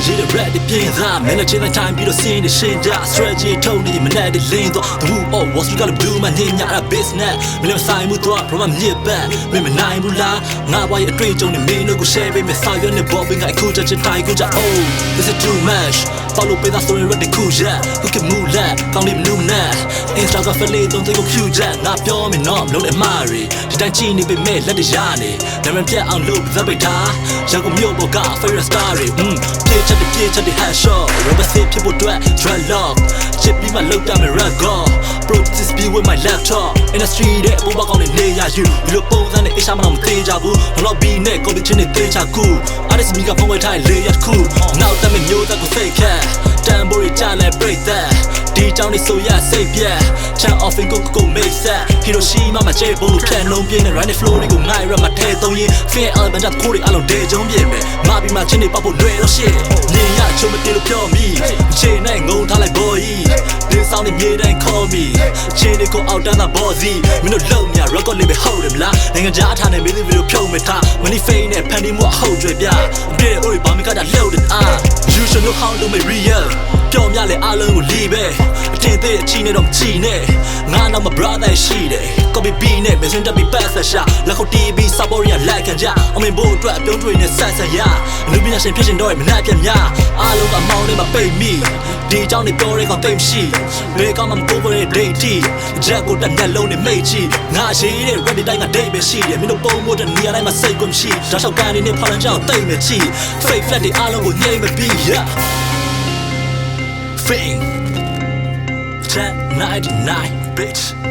ရေးတဲ့ rap တွေပြင်းစားမင်းနဲ့ချင်းတိုင်းတိုင်းပြီးတော့စင်းနေရှင်းကြ strategy ထုံးနေမနဲ့တဲ့လင်းတော့ the who of what's you gotta do မနေညာ business မင်းနဲ့ဆိုင်မှုတော့ problem မြစ်ပတ်မင်းမနိုင်ဘူးလားငါဘာရဲ့အတွေ့အကြုံတွေမင်းတို့ကို share ပေးမယ်စာရွက်နဲ့ bobbing အခုချက်ချင်းတိုင်းကိုကြ oh this is too much follow ပေးတာ story ready cool yeah who can move that ကောင်းနေမလို့နဲ့ Instagram ဖလေးသုံးသိကို cute ချက်ငါပြောမယ်နော်မလို့နဲ့မာရီဒီတိုင်းချီနေပေမဲ့လက်တရနေနာမည်ပြတ်အောင်လုပ်ဇက်ပိတ်ထားရန်ကုန်မြို့ပေါ်က favorite star တွေပြေးချက်တွေ head shot rubber set ဖြစ်ဖို့အတွက် dreadlock ချစ်ပြီးမှလောက်တာမယ် rap god practice be with my laptop industry တဲ့အပေါ်ကောင်းနေရယူဒီလိုပုံစံနဲ့အရှာမတော့မသေးကြဘူးတော့ B နဲ့ copy ချင်းနဲ့သေးချကူ artist မိကဖုန်းဝဲထားလေရခုနောက်တမ်းမျိုးသားကို fake cat တန်ဖိုးရကြလဲ break that ဒီကြောင့်နေဆိုရစိတ်ပြက် chat offing ကို make set Hiroshima မှာကျေဖို့ဖြန်လုံးပြင်းတဲ့ right flow တွေကိုငိုင်းရမှာထဲသုံးရင် fair album တက်ခိုးတွေအလုံးဒေကြုံပြင်းမယ်မာပြီးမှချင်းနေပတ်ဖို့လွယ်တော့ရှစ်နေရချုံမတေလို့ပြောမိချိန်နဲ့ငုံထားလိုက် boy ဒီဆောင်နေမြေတိုင်း call me ချင်းတွေကိုအောက်တန်းသာ bossy မင်းတို့လုံညာ record label ဟုတ်တယ်မလားနိုင်ငံခြားထားနေမင်းတို့ဗီဒီယိုဖြုံးမယ်ထား money fame နဲ့ဖန်တီးမှုအဟုတ်ကျွေပြတဲ့အိုးဘာမကတာလှုပ်တယ်you should know how to make real ပြောမြလဲအားလုံးကိုလီးပဲအထင်သေးအချီနဲ့တော့မချီနဲ့ငါနောက်မှာ brother ရှိတယ် copy B နဲ့ messenger ပြီး pass ရှာလက်ခုပ် TV support ရ like ကြအမင်းဘို့အတွက်အပြုံးတွေနဲ့ဆက်ဆက်ရအလူပညာရှင်ဖြစ်ရှင်တော့မနှက်ပြတ်များအားလုံးကအမောင်းနဲ့မပိတ်မိဒီကြောင့်နေပြောရဲကောင်တိတ်မရှိဘယ်ကောင်မှမကိုကိုရဲ့ date တီချက်ကိုတက်မျက်လုံးနဲ့မိတ်ချီငါရှိတဲ့ ready တိုင်းက date ပဲရှိတယ်မင်းတို့ပုံမို့တဲ့နေရာတိုင်းမှာစိတ်ကိုမရှိဒါလျှောက်ကန်နေနဲ့ဖော်လန်ကြောင်တိတ်မယ်ချီ fake flat တွေအားလုံးကိုညှိမပြီး Fame 1099 bitch